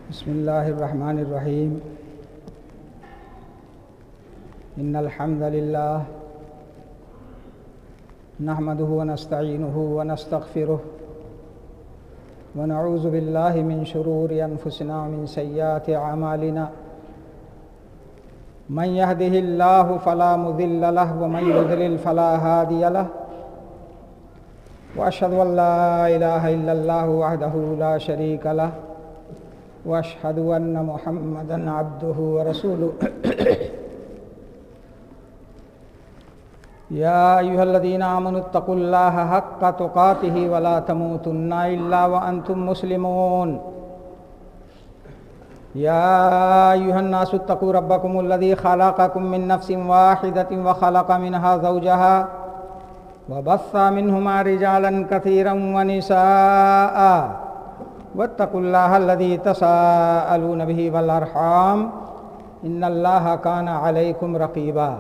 بسم اللہ الرحمن الرحیم ان الحمد للہ نحمده ونستعینه ونستغفره ونعوذ باللہ من شرور انفسنا ومن سیئات اعمالنا من يهده اللہ فلا مضل له ومن يضلل فلا هادی له واشهد ان لا الہ الا اللہ وحدہ لا شریک له واشهد ان محمدا عبده ورسوله یا ایھا الذین آمنوا اتقوا اللہ حق تقاته ولا تموتن الا وانتم مسلمون یا ایھا الناس اتقوا ربکم الذی خلقکم من نفس واحدۃ وخلق منها زوجها وبث منهما رجالا كثيرا ونساء واتقوا الله الذي تساءلون به والارحام ان الله كان عليكم رقيبا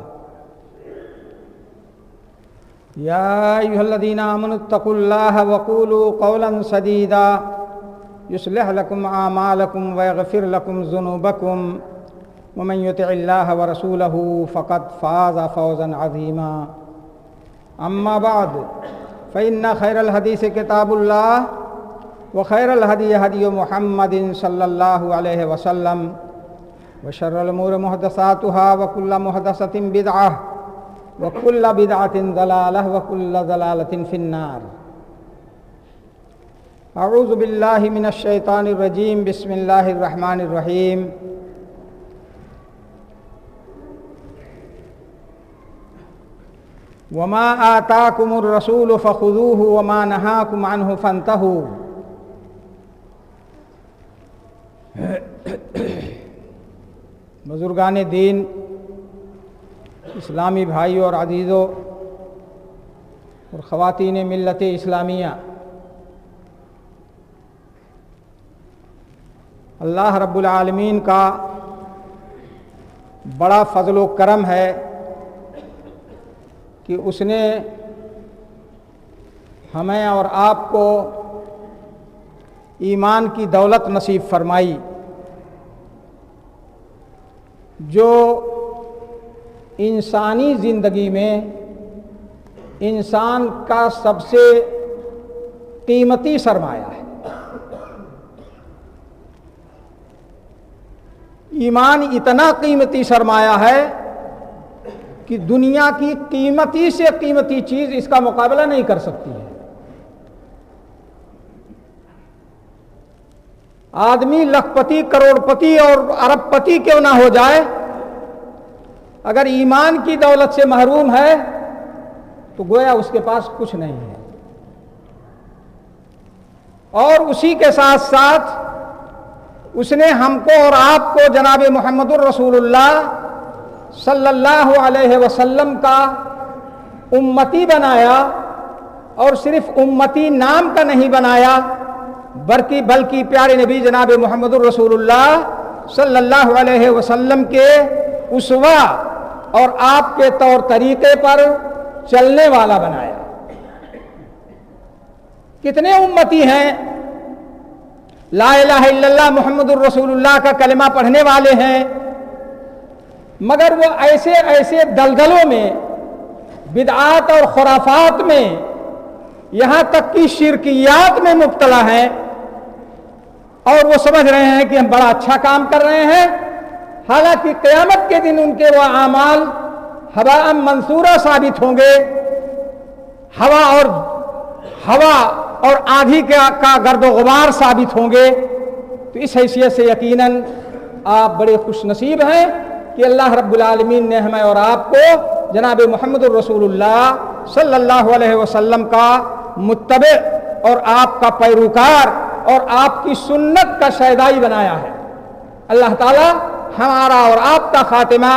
يا ايها الذين آمنوا اتقوا الله وقولوا قولا سديدا يصلح لكم اعمالكم ويغفر لكم ذنوبكم ومن يطع الله ورسوله فقد فاز فوزا عظيما اما بعد فان خير الحديث كتاب الله وخير الهدي هدي محمد صلى الله عليه وسلم وشر الأمور محدثاتها وكل محدثة بدعة وكل بدعة ضلالة وكل ضلالة في النار. أعوذ بالله من الشيطان الرجيم. بسم الله الرحمن الرحيم. وما آتاكم الرسول فخذوه وما نهاكم عنه فانتهوا. بزرگان دین، اسلامی بھائیوں اور عزیزوں اور خواتین ملت اسلامیہ، اللہ رب العالمین کا بڑا فضل و کرم ہے کہ اس نے ہمیں اور آپ کو ایمان کی دولت نصیب فرمائی، جو انسانی زندگی میں انسان کا سب سے قیمتی سرمایہ ہے۔ ایمان اتنا قیمتی سرمایہ ہے کہ دنیا کی قیمتی سے قیمتی چیز اس کا مقابلہ نہیں کر سکتی ہے۔ آدمی لاکھ پتی، کروڑ پتی اور ارب پتی کیوں نہ ہو جائے، اگر ایمان کی دولت سے محروم ہے تو گویا اس کے پاس کچھ نہیں ہے۔ اور اسی کے ساتھ ساتھ اس نے ہم کو اور آپ کو جناب محمد الرسول اللہ صلی اللہ علیہ وسلم کا امتی بنایا، اور صرف امتی نام کا نہیں بنایا بلکہ پیارے نبی جناب محمد الرسول اللہ صلی اللہ علیہ وسلم کے اسوہ اور آپ کے طور طریقے پر چلنے والا بنایا۔ کتنے امتی ہیں لا الہ الا اللہ محمد الرسول اللہ کا کلمہ پڑھنے والے ہیں، مگر وہ ایسے دلدلوں میں، بدعات اور خرافات میں، یہاں تک کہ شرکیات میں مبتلا ہیں، اور وہ سمجھ رہے ہیں کہ ہم بڑا اچھا کام کر رہے ہیں، حالانکہ قیامت کے دن ان کے وہ اعمال ہواء منصورہ ثابت ہوں گے، ہوا اور آندھی کا گرد و غبار ثابت ہوں گے۔ تو اس حیثیت سے یقیناً آپ بڑے خوش نصیب ہیں کہ اللہ رب العالمین نے ہمیں اور آپ کو جناب محمد الرسول اللہ صلی اللہ علیہ وسلم کا متبع اور آپ کا پیروکار اور آپ کی سنت کا شیدائی بنایا ہے۔ اللہ تعالی ہمارا اور آپ کا خاتمہ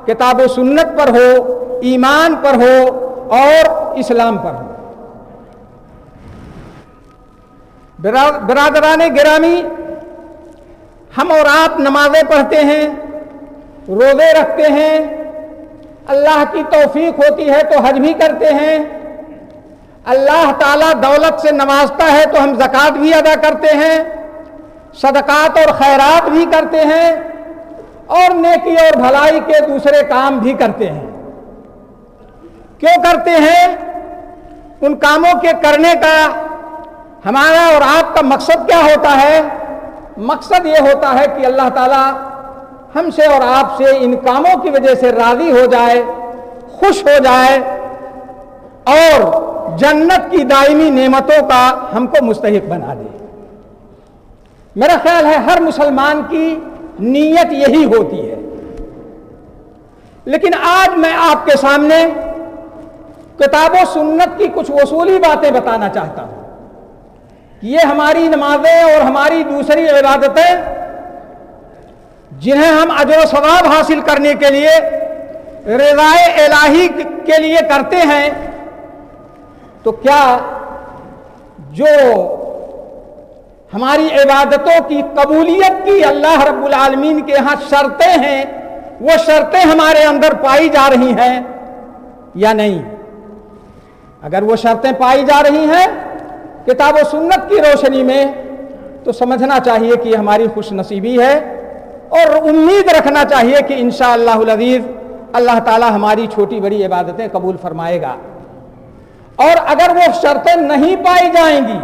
کتاب و سنت پر ہو، ایمان پر ہو اور اسلام پر ہو۔ برادران گرامی، ہم اور آپ نمازیں پڑھتے ہیں، روزے رکھتے ہیں، اللہ کی توفیق ہوتی ہے تو حج بھی کرتے ہیں، اللہ تعالیٰ دولت سے نوازتا ہے تو ہم زکوٰۃ بھی ادا کرتے ہیں، صدقات اور خیرات بھی کرتے ہیں اور نیکی اور بھلائی کے دوسرے کام بھی کرتے ہیں۔ کیوں کرتے ہیں؟ ان کاموں کے کرنے کا ہمارا اور آپ کا مقصد کیا ہوتا ہے؟ مقصد یہ ہوتا ہے کہ اللہ تعالیٰ ہم سے اور آپ سے ان کاموں کی وجہ سے راضی ہو جائے، خوش ہو جائے اور جنت کی دائمی نعمتوں کا ہم کو مستحق بنا دے۔ میرا خیال ہے ہر مسلمان کی نیت یہی ہوتی ہے۔ لیکن آج میں آپ کے سامنے کتاب و سنت کی کچھ اصولی باتیں بتانا چاہتا ہوں۔ یہ ہماری نمازیں اور ہماری دوسری عبادتیں جنہیں ہم اجر و ثواب حاصل کرنے کے لیے رضائے الہی کے لیے کرتے ہیں، تو کیا جو ہماری عبادتوں کی قبولیت کی اللہ رب العالمین کے ہاں شرطیں ہیں، وہ شرطیں ہمارے اندر پائی جا رہی ہیں یا نہیں؟ اگر وہ شرطیں پائی جا رہی ہیں کتاب و سنت کی روشنی میں، تو سمجھنا چاہیے کہ ہماری خوش نصیبی ہے اور امید رکھنا چاہیے کہ انشاءاللہ العزیز اللہ تعالی ہماری چھوٹی بڑی عبادتیں قبول فرمائے گا۔ اور اگر وہ شرطیں نہیں پائی جائیں گی،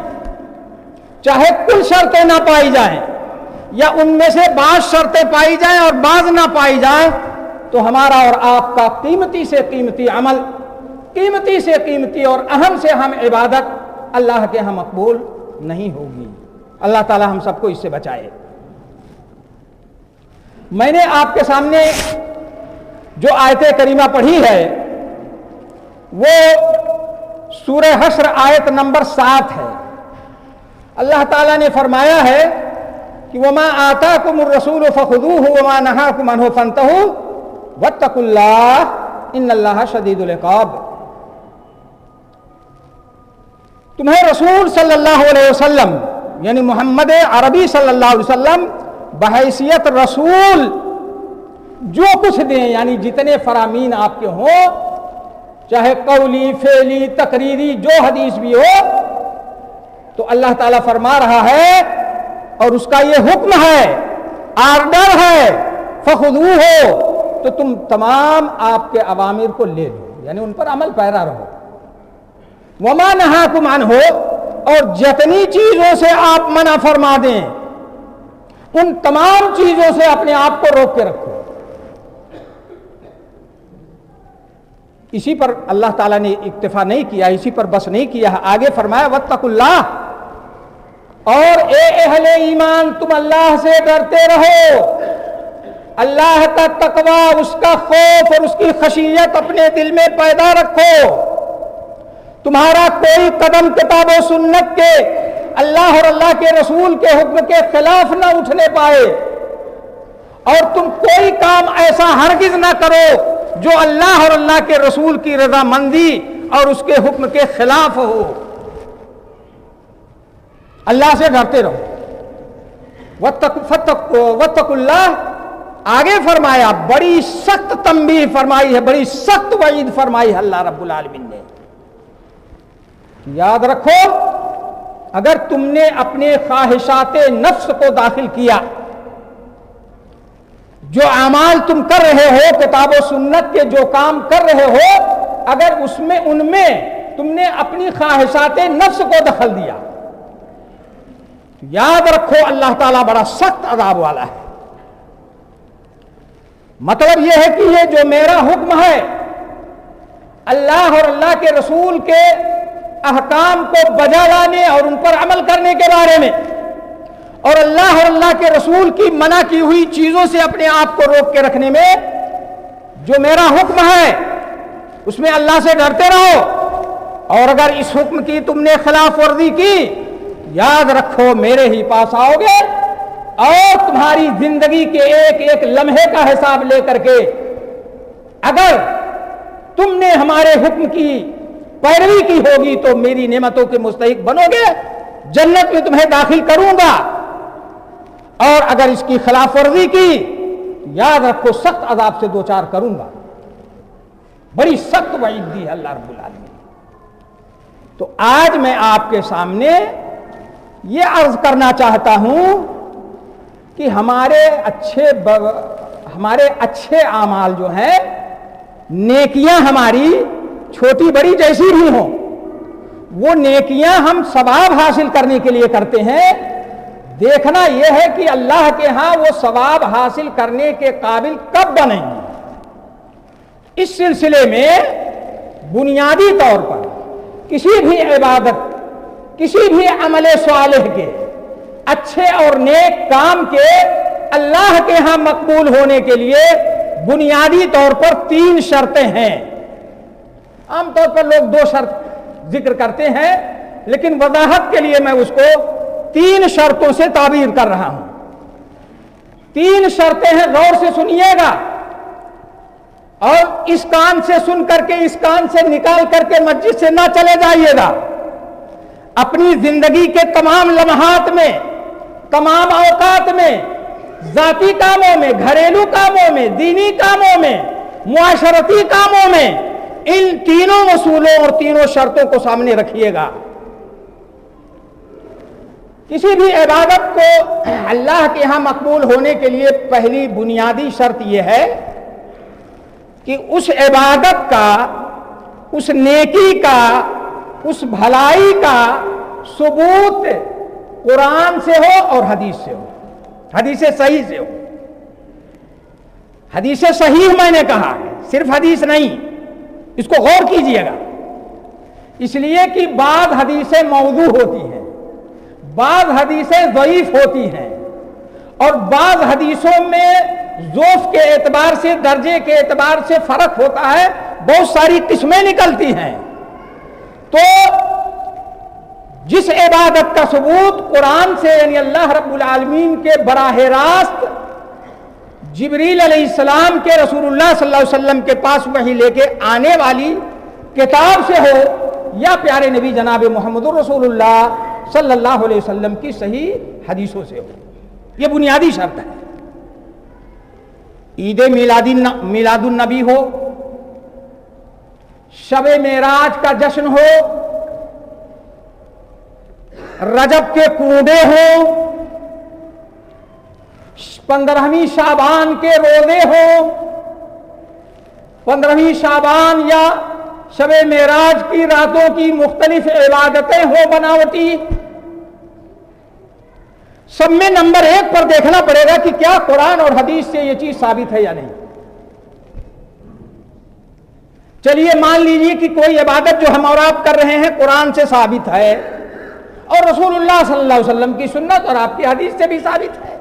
چاہے کل شرطیں نہ پائی جائیں یا ان میں سے بعض شرطیں پائی جائیں اور بعض نہ پائی جائیں، تو ہمارا اور آپ کا قیمتی سے قیمتی عمل، قیمتی سے قیمتی اور اہم سے اہم عبادت اللہ کے ہاں مقبول نہیں ہوگی۔ اللہ تعالی ہم سب کو اس سے بچائے۔ میں نے آپ کے سامنے جو آیت کریمہ پڑھی ہے وہ سورہ حشر آیت نمبر 7 ہے۔ اللہ تعالیٰ نے فرمایا ہے کہ وَمَا آتَاكُمُ الرَّسُولُ فَخُذُوهُ وَمَا نَهَاكُمْ عَنْهُ فَانْتَهُوا وَاتَّقُوا اللَّهَ إِنَّ اللَّهَ شَدِيدُ الْعِقَابِ۔ تمہیں رسول صلی اللہ علیہ وسلم یعنی محمد عربی صلی اللہ علیہ وسلم بحیثیت رسول جو کچھ دیں، یعنی جتنے فرامین آپ کے ہوں، چاہے قولی، فعلی، تقریری، جو حدیث بھی ہو، تو اللہ تعالیٰ فرما رہا ہے اور اس کا یہ حکم ہے، آرڈر ہے، فخذوہ، تو تم تمام آپ کے اوامر کو لے لو، یعنی ان پر عمل پیرا رہو۔ وما نہاکم عنہ، اور جتنی چیزوں سے آپ منع فرما دیں ان تمام چیزوں سے اپنے آپ کو روک کے رکھو۔ اسی پر اللہ تعالیٰ نے اکتفا نہیں کیا، اسی پر بس نہیں کیا، آگے فرمایا واتقوا اللہ، اور اے اہل ایمان تم اللہ سے ڈرتے رہو، اللہ کا تقوی، اس کا خوف اور اس کی خشیت اپنے دل میں پیدا رکھو۔ تمہارا کوئی قدم کتاب و سنت کے، اللہ اور اللہ کے رسول کے حکم کے خلاف نہ اٹھنے پائے، اور تم کوئی کام ایسا ہرگز نہ کرو جو اللہ اور اللہ کے رسول کی رضامندی اور اس کے حکم کے خلاف ہو۔ اللہ سے ڈرتے رہو۔ واتقوا اللہ، آگے فرمایا بڑی سخت تنبیہ فرمائی ہے، بڑی سخت وعید فرمائی ہے اللہ رب العالمین نے۔ یاد رکھو، اگر تم نے اپنے خواہشات نفس کو داخل کیا، جو اعمال تم کر رہے ہو، کتاب و سنت کے جو کام کر رہے ہو، اگر ان میں تم نے اپنی خواہشات نفس کو دخل دیا، یاد رکھو اللہ تعالیٰ بڑا سخت عذاب والا ہے۔ مطلب یہ ہے کہ یہ جو میرا حکم ہے اللہ اور اللہ کے رسول کے احکام کو بجا لانے اور ان پر عمل کرنے کے بارے میں، اور اللہ اور اللہ کے رسول کی منع کی ہوئی چیزوں سے اپنے آپ کو روک کے رکھنے میں، جو میرا حکم ہے اس میں اللہ سے ڈرتے رہو، اور اگر اس حکم کی تم نے خلاف ورزی کی، یاد رکھو میرے ہی پاس آؤ گے اور تمہاری زندگی کے ایک ایک لمحے کا حساب لے کر کے اگر تم نے ہمارے حکم کی پیروی کی ہوگی تو میری نعمتوں کے مستحق بنو گے، جنت میں تمہیں داخل کروں گا، اور اگر اس کی خلاف ورزی کی یاد رکھو سخت عذاب سے دوچار کروں گا۔ بڑی سخت وعید دی ہے اللہ رب العالمین۔ تو آج میں آپ کے سامنے یہ عرض کرنا چاہتا ہوں کہ ہمارے اچھے اعمال جو ہیں، نیکیاں ہماری چھوٹی بڑی جیسی بھی ہوں، وہ نیکیاں ہم ثواب حاصل کرنے کے لیے کرتے ہیں۔ دیکھنا یہ ہے کہ اللہ کے ہاں وہ ثواب حاصل کرنے کے قابل کب بنیں گے۔ اس سلسلے میں بنیادی طور پر کسی بھی عبادت، کسی بھی عمل صالح کے، اچھے اور نیک کام کے اللہ کے ہاں مقبول ہونے کے لیے بنیادی طور پر 3 شرطیں ہیں۔ عام طور پر لوگ 2 شرط ذکر کرتے ہیں، لیکن وضاحت کے لیے میں اس کو 3 شرطوں سے تعبیر کر رہا ہوں۔ 3 شرطیں ہیں، غور سے سنیے گا، اور اس کان سے سن کر کے اس کان سے نکال کر کے مسجد سے نہ چلے جائیے گا۔ اپنی زندگی کے تمام لمحات میں، تمام اوقات میں، ذاتی کاموں میں، گھریلو کاموں میں، دینی کاموں میں، معاشرتی کاموں میں ان 3 اصولوں اور 3 شرطوں کو سامنے رکھیے گا۔ کسی بھی عبادت کو اللہ کے ہاں مقبول ہونے کے لیے پہلی بنیادی شرط یہ ہے کہ اس عبادت کا، اس نیکی کا، اس بھلائی کا ثبوت قرآن سے ہو اور حدیث سے ہو، حدیث صحیح سے ہو۔ حدیث صحیح میں نے کہا ہے، صرف حدیث نہیں، اس کو غور کیجئے گا، اس لیے کہ بعض حدیثیں موضوع ہوتی ہیں، بعض حدیثیں ضعیف ہوتی ہیں، اور بعض حدیثوں میں ضعف کے اعتبار سے، درجے کے اعتبار سے فرق ہوتا ہے، بہت ساری قسمیں نکلتی ہیں۔ تو جس عبادت کا ثبوت قرآن سے، یعنی اللہ رب العالمین کے براہ راست جبریل علیہ السلام کے رسول اللہ صلی اللہ علیہ وسلم کے پاس وحی لے کے آنے والی کتاب سے ہو، یا پیارے نبی جناب محمد رسول اللہ صلی اللہ علیہ وسلم کی صحیح حدیثوں سے ہو، یہ بنیادی شرط ہے۔ عید میلاد النبی ہو، شب معراج کا جشن ہو، رجب کے کنڈے ہوں، 15ویں شعبان کے روزے ہوں، 15ویں شعبان یا شب معراج کی راتوں کی مختلف عبادتیں ہوں بناوٹی، سب میں نمبر 1 پر دیکھنا پڑے گا کہ کیا قرآن اور حدیث سے یہ چیز ثابت ہے یا نہیں۔ چلیے مان لیجیے کہ کوئی عبادت جو ہم اور آپ کر رہے ہیں قرآن سے ثابت ہے، اور رسول اللہ صلی اللہ علیہ وسلم کی سنت اور آپ کی حدیث سے بھی ثابت ہے،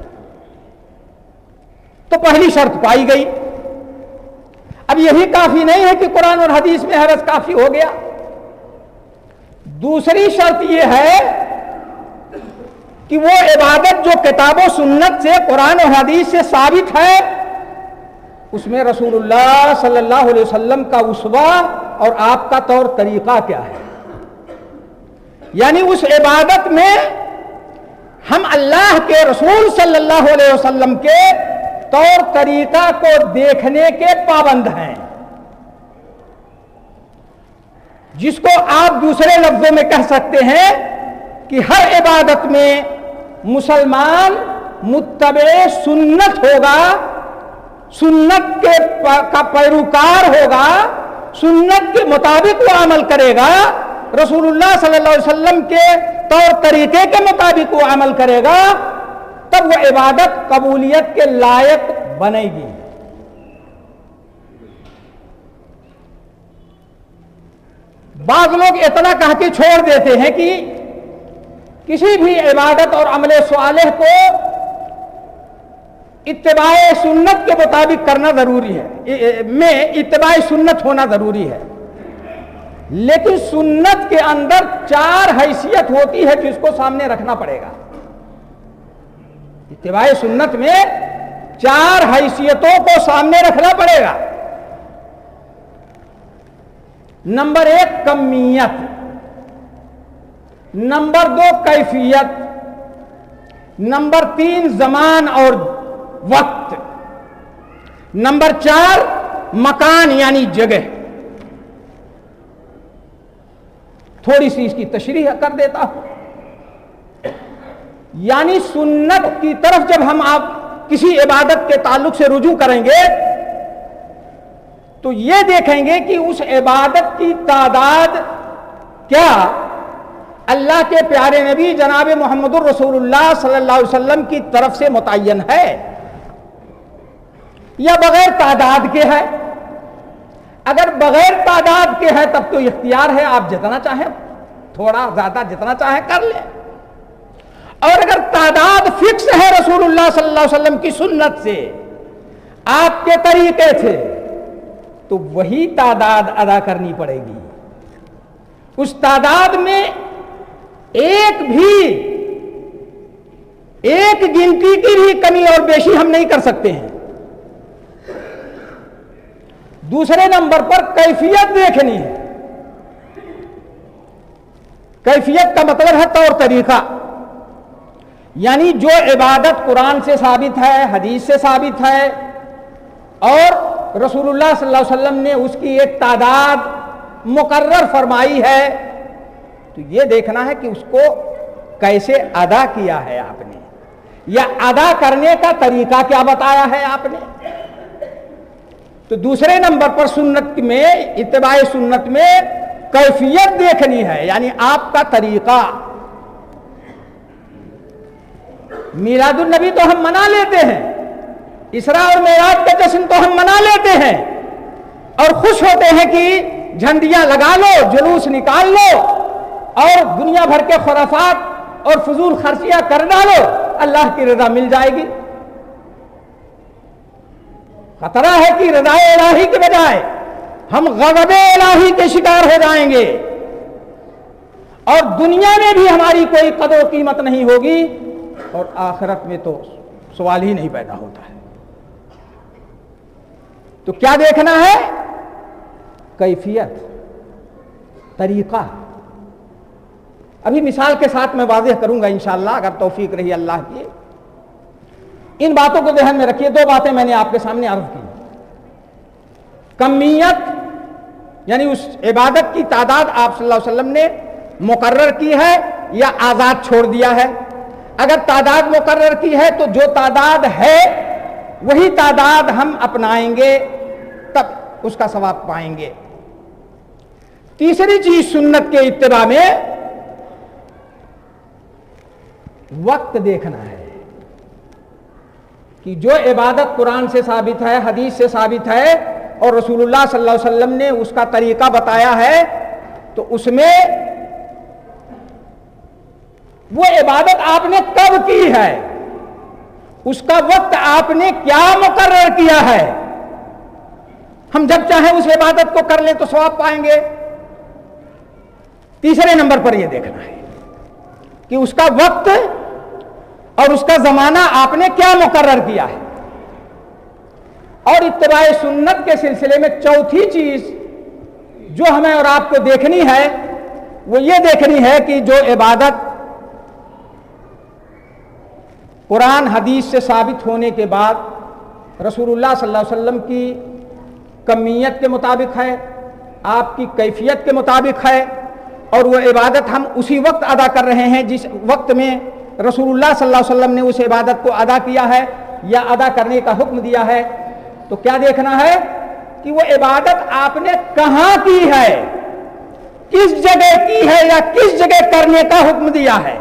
تو پہلی شرط پائی گئی۔ اب یہی کافی نہیں ہے کہ قرآن اور حدیث میں ہے بس کافی ہو گیا۔ دوسری شرط یہ ہے کہ وہ عبادت جو کتاب و سنت سے، قرآن و حدیث سے ثابت ہے، اس میں رسول اللہ صلی اللہ علیہ وسلم کا اسوہ اور آپ کا طور طریقہ کیا ہے۔ یعنی اس عبادت میں ہم اللہ کے رسول صلی اللہ علیہ وسلم کے طور طریقہ کو دیکھنے کے پابند ہیں، جس کو آپ دوسرے لفظوں میں کہہ سکتے ہیں کہ ہر عبادت میں مسلمان متبع سنت ہوگا، سنت کا پیروکار ہوگا، سنت کے مطابق وہ عمل کرے گا، رسول اللہ صلی اللہ علیہ وسلم کے طور طریقے کے مطابق وہ عمل کرے گا، تب وہ عبادت قبولیت کے لائق بنے گی۔ بعض لوگ اتنا کہہ کے چھوڑ دیتے ہیں کہ کسی بھی عبادت اور عمل صالح کو اتباع سنت کے مطابق کرنا ضروری ہے، میں اتباع سنت ہونا ضروری ہے، لیکن سنت کے اندر 4 حیثیت ہوتی ہے جس کو سامنے رکھنا پڑے گا۔ اتباع سنت میں 4 حیثیتوں کو سامنے رکھنا پڑے گا۔ نمبر 1 کمیت، نمبر 2 کیفیت، نمبر 3 زمان اور وقت، نمبر 4 مکان یعنی جگہ۔ تھوڑی سی اس کی تشریح کر دیتا ہوں۔ یعنی سنت کی طرف جب ہم آپ کسی عبادت کے تعلق سے رجوع کریں گے تو یہ دیکھیں گے کہ اس عبادت کی تعداد کیا اللہ کے پیارے نبی جناب محمد الرسول اللہ صلی اللہ علیہ وسلم کی طرف سے متعین ہے یا بغیر تعداد کے ہے. اگر بغیر تعداد کے ہے تب تو اختیار ہے، آپ جتنا چاہیں تھوڑا زیادہ جتنا چاہیں کر لیں. اور اگر تعداد فکس ہے رسول اللہ صلی اللہ علیہ وسلم کی سنت سے، آپ کے طریقے سے، تو وہی تعداد ادا کرنی پڑے گی. اس تعداد میں ایک گنتی کی بھی کمی اور بیشی ہم نہیں کر سکتے ہیں. دوسرے نمبر پر کیفیت دیکھنی ہے. کیفیت کا مطلب ہے طور طریقہ، یعنی جو عبادت قرآن سے ثابت ہے، حدیث سے ثابت ہے، اور رسول اللہ صلی اللہ علیہ وسلم نے اس کی ایک تعداد مقرر فرمائی ہے، تو یہ دیکھنا ہے کہ اس کو کیسے ادا کیا ہے آپ نے، یا ادا کرنے کا طریقہ کیا بتایا ہے آپ نے. تو دوسرے نمبر پر سنت میں، اتباع سنت میں کیفیت دیکھنی ہے، یعنی آپ کا طریقہ. میلاد النبی تو ہم منا لیتے ہیں، اسراء اور معراج کا جشن تو ہم منا لیتے ہیں اور خوش ہوتے ہیں کہ جھنڈیاں لگا لو، جلوس نکال لو اور دنیا بھر کے خرافات اور فضول خرچیاں کر ڈالو، اللہ کی رضا مل جائے گی. خطرہ ہے کہ رضا الہی کے بجائے ہم غضب الہی کے شکار ہو جائیں گے اور دنیا میں بھی ہماری کوئی قدر و قیمت نہیں ہوگی اور آخرت میں تو سوال ہی نہیں پیدا ہوتا ہے. تو کیا دیکھنا ہے؟ کیفیت، طریقہ. ابھی مثال کے ساتھ میں واضح کروں گا انشاءاللہ اگر توفیق رہی اللہ کی. ان باتوں کو ذہن میں رکھیے. دو باتیں میں نے آپ کے سامنے عرض کی. کمیت یعنی اس عبادت کی تعداد آپ صلی اللہ علیہ وسلم نے مقرر کی ہے یا آزاد چھوڑ دیا ہے. اگر تعداد مقرر کی ہے تو جو تعداد ہے وہی تعداد ہم اپنائیں گے تب اس کا ثواب پائیں گے. تیسری چیز سنت کے اتباع میں وقت دیکھنا ہے کہ جو عبادت قرآن سے ثابت ہے، حدیث سے ثابت ہے اور رسول اللہ صلی اللہ علیہ وسلم نے اس کا طریقہ بتایا ہے، تو اس میں وہ عبادت آپ نے کب کی ہے، اس کا وقت آپ نے کیا مقرر کیا ہے. ہم جب چاہیں اس عبادت کو کر لیں تو ثواب پائیں گے. تیسرے نمبر پر یہ دیکھنا ہے کہ اس کا وقت اور اس کا زمانہ آپ نے کیا مقرر کیا ہے. اور اتباع سنت کے سلسلے میں چوتھی چیز جو ہمیں اور آپ کو دیکھنی ہے وہ یہ دیکھنی ہے کہ جو عبادت قرآن حدیث سے ثابت ہونے کے بعد رسول اللہ صلی اللہ علیہ وسلم کی کمیت کے مطابق ہے، آپ کی کیفیت کے مطابق ہے، اور وہ عبادت ہم اسی وقت ادا کر رہے ہیں جس وقت میں رسول اللہ صلی اللہ علیہ وسلم نے اس عبادت کو ادا کیا ہے یا ادا کرنے کا حکم دیا ہے، تو کیا دیکھنا ہے کہ وہ عبادت آپ نے کہاں کی ہے، کس جگہ کی ہے یا کس جگہ کرنے کا حکم دیا ہے.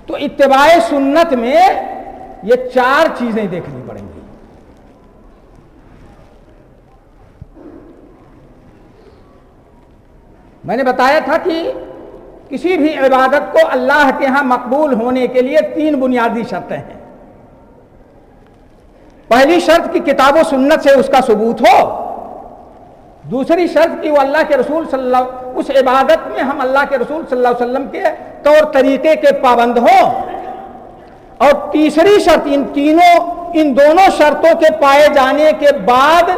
تو اتباع سنت میں یہ چار چیزیں دیکھنی پڑیں گی. میں نے بتایا تھا کہ کسی بھی عبادت کو اللہ کے ہاں مقبول ہونے کے لیے تین بنیادی شرطیں ہیں. پہلی شرط کہ کتاب و سنت سے اس کا ثبوت ہو. دوسری شرط کہ وہ اللہ کے رسول اس عبادت میں ہم اللہ کے رسول صلی اللہ علیہ وسلم کے طور طریقے کے پابند ہوں. اور تیسری شرط ان دونوں شرطوں کے پائے جانے کے بعد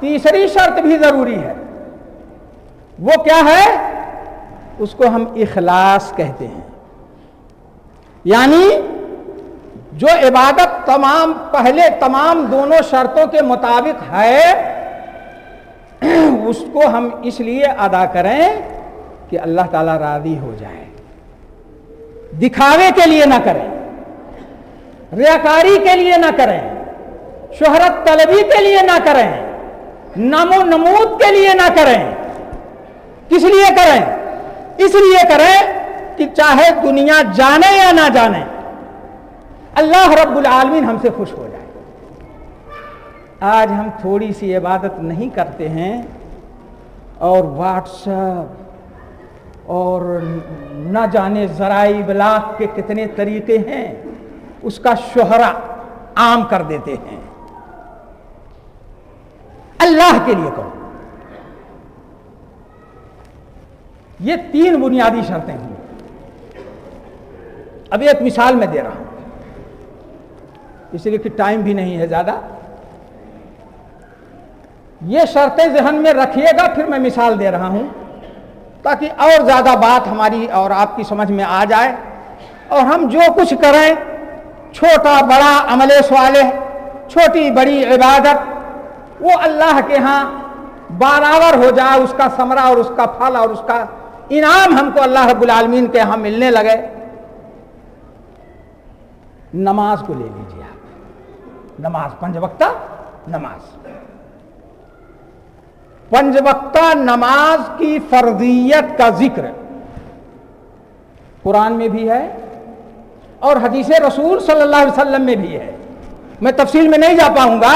تیسری شرط بھی ضروری ہے. وہ کیا ہے؟ اس کو ہم اخلاص کہتے ہیں. یعنی جو عبادت تمام دونوں شرطوں کے مطابق ہے اس کو ہم اس لیے ادا کریں کہ اللہ تعالیٰ راضی ہو جائے. دکھاوے کے لیے نہ کریں، ریاکاری کے لیے نہ کریں، شہرت طلبی کے لیے نہ کریں، نام و نمود کے لیے نہ کریں۔ کس لیے کریں؟ اس لیے کریں کہ چاہے دنیا جانے یا نہ جانے، اللہ رب العالمین ہم سے خوش ہو جائے۔ آج ہم تھوڑی سی عبادت نہیں کرتے ہیں اور واٹس ایپ اور نہ جانے ذرائع ابلاغ کے کتنے طریقے ہیں، اس کا شہرہ عام کر دیتے ہیں۔ اللہ کے لیے کرو۔ یہ 3 بنیادی شرطیں ہیں۔ اب ایک مثال میں دے رہا ہوں، اس لیے کہ ٹائم بھی نہیں ہے زیادہ۔ یہ شرطیں ذہن میں رکھیے گا، پھر میں مثال دے رہا ہوں تاکہ اور زیادہ بات ہماری اور آپ کی سمجھ میں آ جائے، اور ہم جو کچھ کریں، چھوٹا بڑا عمل صالح، چھوٹی بڑی عبادت، وہ اللہ کے ہاں برابر ہو جائے، اس کا ثمرہ اور اس کا پھل اور اس کا انعام ہم کو اللہ رب العالمین کے ہاں ملنے لگے۔ نماز کو لے لیجیے آپ، نماز 5 وقتہ نماز، 5 وقتہ نماز کی فرضیت کا ذکر قرآن میں بھی ہے اور حدیث رسول صلی اللہ علیہ وسلم میں بھی ہے۔ میں تفصیل میں نہیں جا پاؤں گا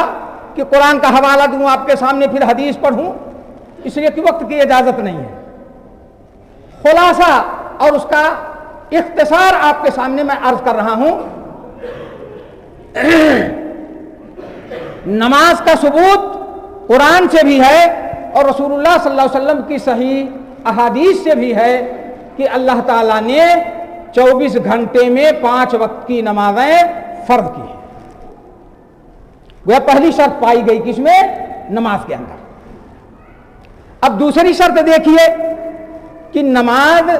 کہ قرآن کا حوالہ دوں آپ کے سامنے، پھر حدیث پڑھوں، اس لیے کہ وقت کی اجازت نہیں ہے۔ خلاصہ اور اس کا اختصار آپ کے سامنے میں عرض کر رہا ہوں۔ نماز کا ثبوت قرآن سے بھی ہے اور رسول اللہ صلی اللہ علیہ وسلم کی صحیح احادیث سے بھی ہے کہ اللہ تعالیٰ نے 24 گھنٹے میں 5 وقت کی نمازیں فرض کی ہیں۔ وہ پہلی شرط پائی گئی کس میں؟ نماز کے اندر۔ اب دوسری شرط دیکھیے کہ نماز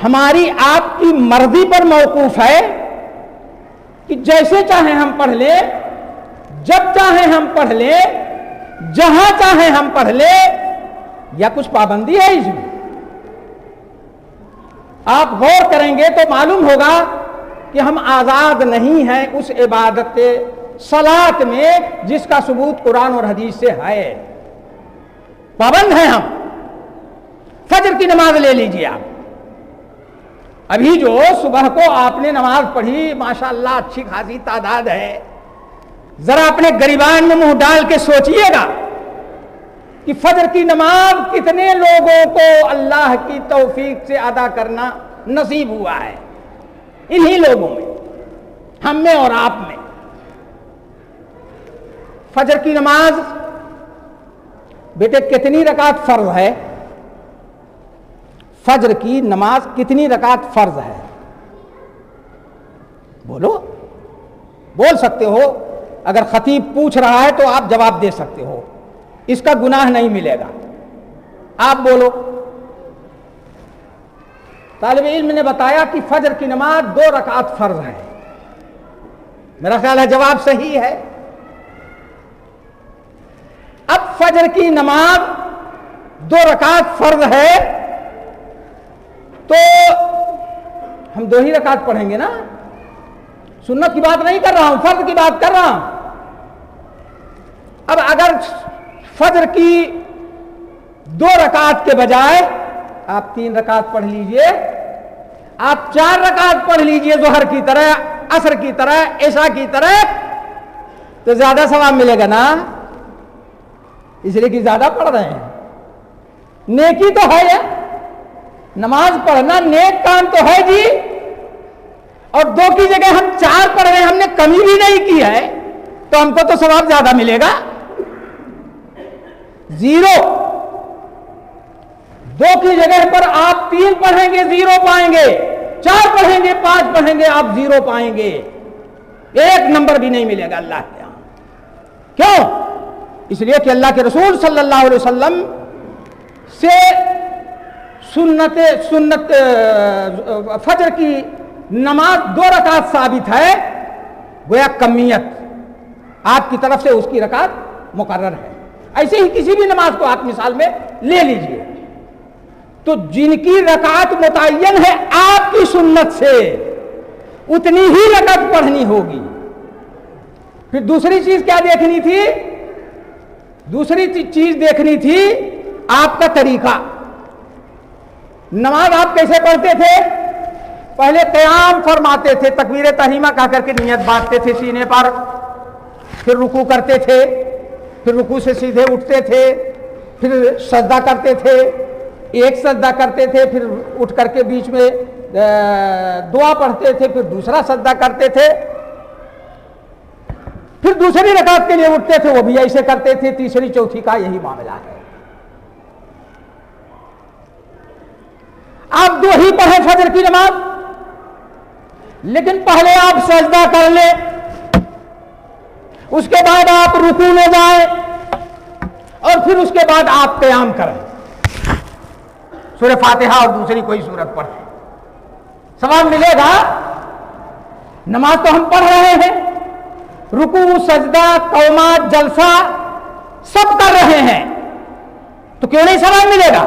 ہماری آپ کی مرضی پر موقوف ہے کہ جیسے چاہیں ہم پڑھ لیں، جب چاہیں ہم پڑھ لیں، جہاں چاہیں ہم پڑھ لیں، یا کچھ پابندی ہے اس میں؟ آپ غور کریں گے تو معلوم ہوگا کہ ہم آزاد نہیں ہیں اس عبادت صلاۃ میں جس کا ثبوت قرآن اور حدیث سے ہے، پابند ہیں ہم۔ فجر کی نماز لے لیجیے آپ، ابھی جو صبح کو آپ نے نماز پڑھی، ماشاءاللہ اچھی خاصی تعداد ہے، ذرا اپنے گریبان میں منہ ڈال کے سوچئے گا کہ فجر کی نماز کتنے لوگوں کو اللہ کی توفیق سے ادا کرنا نصیب ہوا ہے؟ انہی لوگوں میں، ہم میں اور آپ میں۔ فجر کی نماز بیٹے کتنی رکعت فرض ہے؟ فجر کی نماز کتنی رکعت فرض ہے؟ بولو، بول سکتے ہو، اگر خطیب پوچھ رہا ہے تو آپ جواب دے سکتے ہو، اس کا گناہ نہیں ملے گا۔ آپ بولو۔ طالب علم نے بتایا کہ فجر کی نماز 2 رکعت فرض ہے۔ میرا خیال ہے جواب صحیح ہے۔ اب فجر کی نماز 2 رکعت فرض ہے تو ہم 2 ہی رکعت پڑھیں گے نا؟ سنت کی بات نہیں کر رہا ہوں، فرض کی بات کر رہا ہوں۔ اب اگر فجر کی 2 رکعت کے بجائے آپ 3 رکعت پڑھ لیجئے، آپ 4 رکعت پڑھ لیجئے ظہر کی طرح، عصر کی طرح، عشاء کی طرح، تو زیادہ ثواب ملے گا نا؟ اس لیے کہ زیادہ پڑھ رہے ہیں، نیکی تو ہے یہ، نماز پڑھنا نیک کام تو ہے جی، اور 2 کی جگہ ہم 4 پڑھ رہے ہیں، ہم نے کمی بھی نہیں کی ہے، تو ہم کو تو ثواب زیادہ ملے گا۔ 0 2 کی جگہ پر آپ 3 پڑھیں گے 0 پائیں گے، 4 پڑھیں گے 5 پڑھیں گے آپ 0 پائیں گے، 1 نمبر بھی نہیں ملے گا اللہ کے یہاں۔ کیوں؟ اس لیے کہ اللہ کے رسول صلی اللہ علیہ وسلم سے سنت فجر کی نماز 2 رکعت ثابت ہے، گویا کمیت آپ کی طرف سے اس کی رکعت مقرر ہے۔ ایسے ہی کسی بھی نماز کو آپ مثال میں لے لیجئے، تو جن کی رکعت متعین ہے آپ کی سنت سے اتنی ہی رکعت پڑھنی ہوگی. پھر دوسری چیز کیا دیکھنی تھی؟ دوسری چیز دیکھنی تھی آپ کا طریقہ. نماز آپ کیسے پڑھتے تھے؟ پہلے قیام فرماتے تھے، تکبیر تحریمہ کہہ کر کے نیت باندھتے تھے سینے پر، پھر رکوع کرتے تھے، پھر رکوع سے سیدھے اٹھتے تھے، پھر سجدہ کرتے تھے، ایک سجدہ کرتے تھے، پھر اٹھ کر کے بیچ میں دعا پڑھتے تھے، پھر دوسرا سجدہ کرتے تھے، پھر دوسری رکعت کے لیے اٹھتے تھے، وہ بھی ایسے کرتے تھے. تیسری چوتھی کا یہی معاملہ ہے. آپ دو ہی پڑھیں فجر کی نماز، لیکن پہلے آپ سجدہ کر لیں، اس کے بعد آپ رکوع میں جائیں، اور پھر اس کے بعد آپ قیام کریں، سورہ فاتحہ اور دوسری کوئی سورت پڑھیں. ثواب ملے گا. نماز تو ہم پڑھ رہے ہیں، رکوع، سجدہ، قومات، جلسہ سب کر رہے ہیں، تو کیوں نہیں ثواب ملے گا؟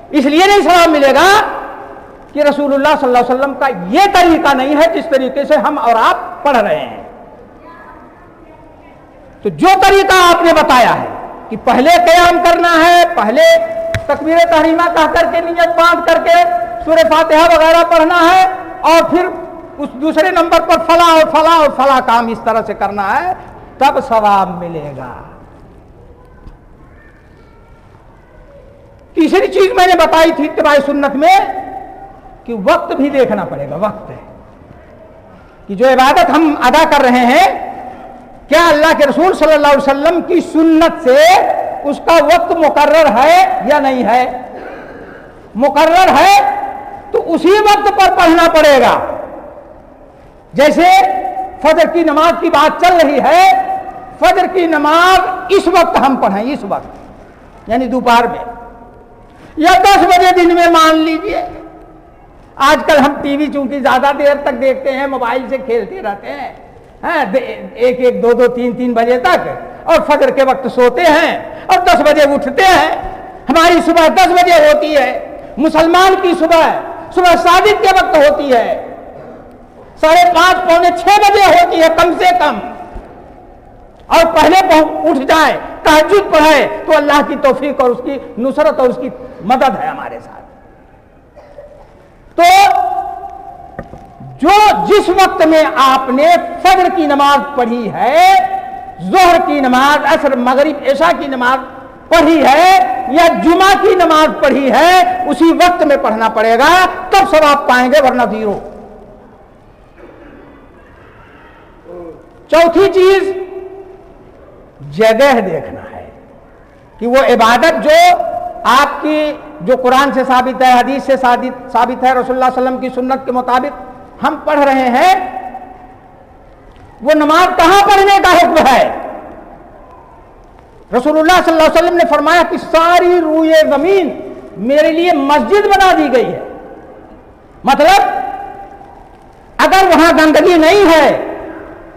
اس لیے نہیں ثواب ملے گا کہ رسول اللہ صلی اللہ علیہ وسلم کا یہ طریقہ نہیں ہے جس طریقے سے ہم اور آپ پڑھ رہے ہیں. تو جو طریقہ آپ نے بتایا ہے کہ پہلے قیام کرنا ہے، پہلے تکبیر تحریمہ کہہ کر کے نیت باندھ کر کے سورہ فاتحہ وغیرہ پڑھنا ہے، اور پھر اس دوسرے نمبر پر فلاں اور فلاں اور فلاں کام اس طرح سے کرنا ہے، تب ثواب ملے گا. تیسری چیز میں نے بتائی تھی اتباع سنت میں کہ وقت بھی دیکھنا پڑے گا. وقت ہے کہ جو عبادت ہم ادا کر رہے ہیں، کیا اللہ کے رسول صلی اللہ علیہ وسلم کی سنت سے اس کا وقت مقرر ہے یا نہیں ہے؟ مقرر ہے تو اسی وقت پر پڑھنا پڑے گا. جیسے فجر کی نماز کی بات چل رہی ہے، فجر کی نماز اس وقت ہم پڑھیں، اس وقت یعنی دوپہر میں یا 10 بجے دن میں مان لیجئے. آج کل ہم ٹی وی چونکہ زیادہ دیر تک دیکھتے ہیں، موبائل سے کھیلتے رہتے ہیں، ایک ایک دو دو تین تین بجے تک، اور فجر کے وقت سوتے ہیں اور 10 بجے اٹھتے ہیں. ہماری صبح 10 بجے ہوتی ہے، مسلمان کی صبح صادق کے وقت ہوتی ہے، 5:30 پونے 6 بجے ہوتی ہے کم سے کم. اور پہلے اٹھ جائے، تہجد پڑھے تو اللہ کی توفیق اور اس کی نصرت اور اس کی مدد ہے ہمارے ساتھ. تو جو جس وقت میں آپ نے فجر کی نماز پڑھی ہے، ظہر کی نماز، عصر، مغرب، عشاء کی نماز پڑھی ہے یا جمعہ کی نماز پڑھی ہے، اسی وقت میں پڑھنا پڑے گا، تب ثواب پائیں گے، ورنہ زیرو. چوتھی چیز جگہ دیکھنا ہے کہ وہ عبادت جو آپ کی جو قرآن سے ثابت ہے، حدیث سے ثابت ہے، رسول اللہ صلی اللہ علیہ وسلم کی سنت کے مطابق ہم پڑھ رہے ہیں، وہ نماز کہاں پڑھنے کا حکم ہے؟ رسول اللہ صلی اللہ علیہ وسلم نے فرمایا کہ ساری روئے زمین میرے لیے مسجد بنا دی گئی ہے. مطلب اگر وہاں گندگی نہیں ہے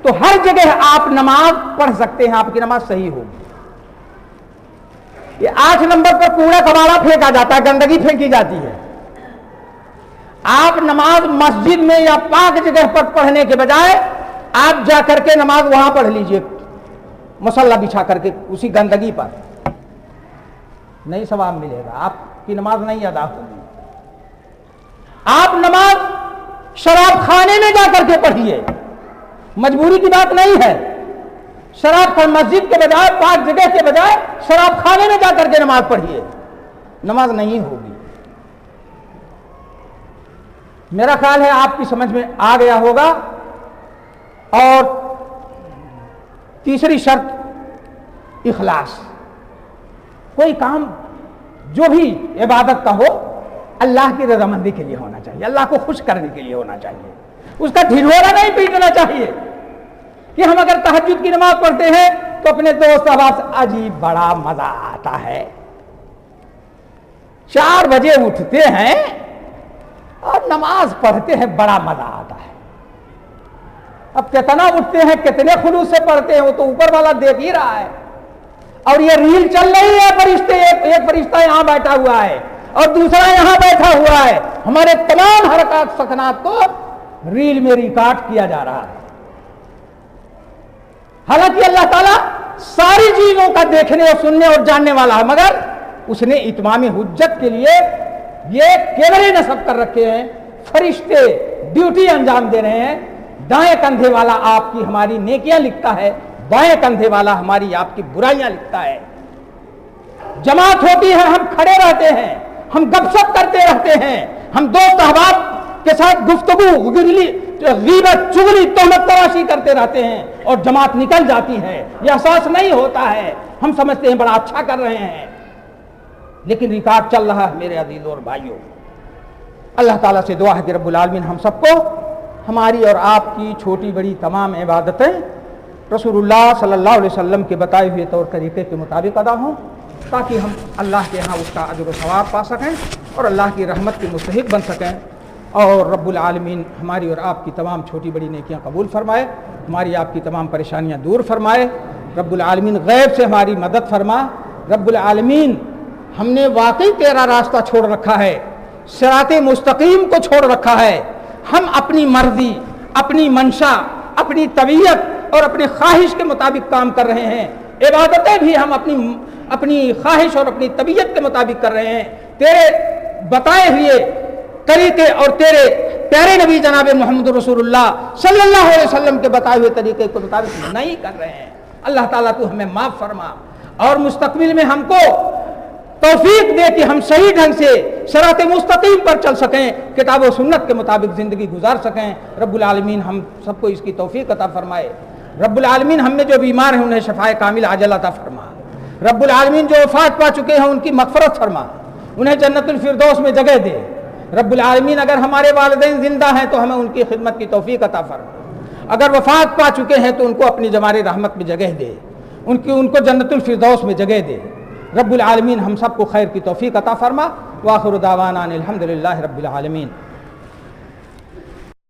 تو ہر جگہ آپ نماز پڑھ سکتے ہیں، آپ کی نماز صحیح ہوگی. یہ 8 نمبر پر کوڑا کباڑا پھینکا جاتا ہے، گندگی پھینکی جاتی ہے. آپ نماز مسجد میں یا پاک جگہ پر پڑھنے کے بجائے آپ جا کر کے نماز وہاں پڑھ لیجئے، مصلی بچھا کر کے اسی گندگی پر. نہیں ثواب ملے گا، آپ کی نماز نہیں ادا ہوگی. آپ نماز شراب خانے میں جا کر کے پڑھیے، مجبوری کی بات نہیں ہے. شراب خان مسجد کے بجائے، پاک جگہ کے بجائے شراب خانے میں جا کر کے نماز پڑھیے، نماز نہیں ہوگی. میرا خیال ہے آپ کی سمجھ میں آ گیا ہوگا. اور تیسری شرط اخلاص. کوئی کام جو بھی عبادت کا ہو اللہ کی رضامندی کے لیے ہونا چاہیے، اللہ کو خوش کرنے کے لیے ہونا چاہیے. اس کا ڈھنڈورا نہیں پیٹنا چاہیے کہ ہم اگر تہجد کی نماز پڑھتے ہیں تو اپنے دوست احباب سے عجیب بڑا مزہ آتا ہے، 4 بجے اٹھتے ہیں اور نماز پڑھتے ہیں، بڑا مزہ آتا ہے. اب کتنا اٹھتے ہیں، کتنے خلوص سے پڑھتے ہیں، وہ تو اوپر والا دیکھ ہی رہا ہے. اور یہ ریل چل رہی ہے، فرشتے، ایک فرشتہ یہاں بیٹھا ہوا ہے اور دوسرا یہاں بیٹھا ہوا ہے، ہمارے تمام حرکات سکنات کو ریل میں ریکارڈ کیا جا رہا ہے۔ حالانکہ اللہ تعالیٰ ساری چیزوں کا دیکھنے اور سننے اور جاننے والا ہے، مگر اس نے اتمام حجت کے لیے یہ کیمرے نصب کر رکھے ہیں، فرشتے ڈیوٹی انجام دے رہے ہیں، دائیں کندھے والا آپ کی ہماری نیکیاں لکھتا ہے، بائیں کندھے والا ہماری آپ کی برائیاں لکھتا ہے۔ جماعت ہوتی ہے، ہم کھڑے رہتے ہیں، ہم گپ شپ کرتے رہتے ہیں، ہم دوست احباب کے ساتھ گفتگو غیبت چغلی تہمت تراشی کرتے رہتے ہیں، اور جماعت نکل جاتی ہے، یہ احساس نہیں ہوتا ہے، ہم سمجھتے ہیں بڑا اچھا کر رہے ہیں، لیکن ریکارڈ چل رہا ہے۔ میرے عزیزوں اور بھائیوں، اللہ تعالیٰ سے دعا ہے کہ رب العالمین ہم سب کو ہماری اور آپ کی چھوٹی بڑی تمام عبادتیں رسول اللہ صلی اللہ علیہ وسلم کے بتائے ہوئے طور طریقے کے مطابق ادا ہوں، تاکہ ہم اللہ کے ہاں اس کا اجر و ثواب پا سکیں اور اللہ کی رحمت کے مستحق بن سکیں، اور رب العالمین ہماری اور آپ کی تمام چھوٹی بڑی نیکیاں قبول فرمائے، ہماری آپ کی تمام پریشانیاں دور فرمائے، رب العالمین غیب سے ہماری مدد فرما۔ رب العالمین ہم نے واقعی تیرا راستہ چھوڑ رکھا ہے، صراط مستقیم کو چھوڑ رکھا ہے، ہم اپنی مرضی، اپنی منشا، اپنی طبیعت اور اپنی خواہش کے مطابق کام کر رہے ہیں، عبادتیں بھی ہم اپنی خواہش اور اپنی طبیعت کے مطابق کر رہے ہیں، تیرے بتائے ہوئے طریقے اور تیرے پیارے نبی جناب محمد رسول اللہ صلی اللہ علیہ وسلم کے بتائے ہوئے طریقے کے مطابق نہیں کر رہے ہیں۔ اللہ تعالیٰ تو ہمیں معاف فرما، اور مستقبل میں ہم کو توفیق دے کہ ہم صحیح ڈھنگ سے صراط مستقیم پر چل سکیں، کتاب و سنت کے مطابق زندگی گزار سکیں۔ رب العالمین ہم سب کو اس کی توفیق عطا فرمائے۔ رب العالمین ہم میں جو بیمار ہیں انہیں شفائے کامل عاجل عطا فرما۔ رب العالمین جو وفات پا چکے ہیں ان کی مغفرت فرما، انہیں جنت الفردوس میں جگہ دے۔ رب العالمین اگر ہمارے والدین زندہ ہیں تو ہمیں ان کی خدمت کی توفیق عطا فرما، اگر وفات پا چکے ہیں تو ان کو اپنی جمار رحمت میں جگہ دے، ان کو جنت الفردوس میں جگہ دے۔ رب العالمین ہم سب کو خیر کی توفیق عطا فرما۔ وآخر دعوانا الحمدللہ رب العالمین۔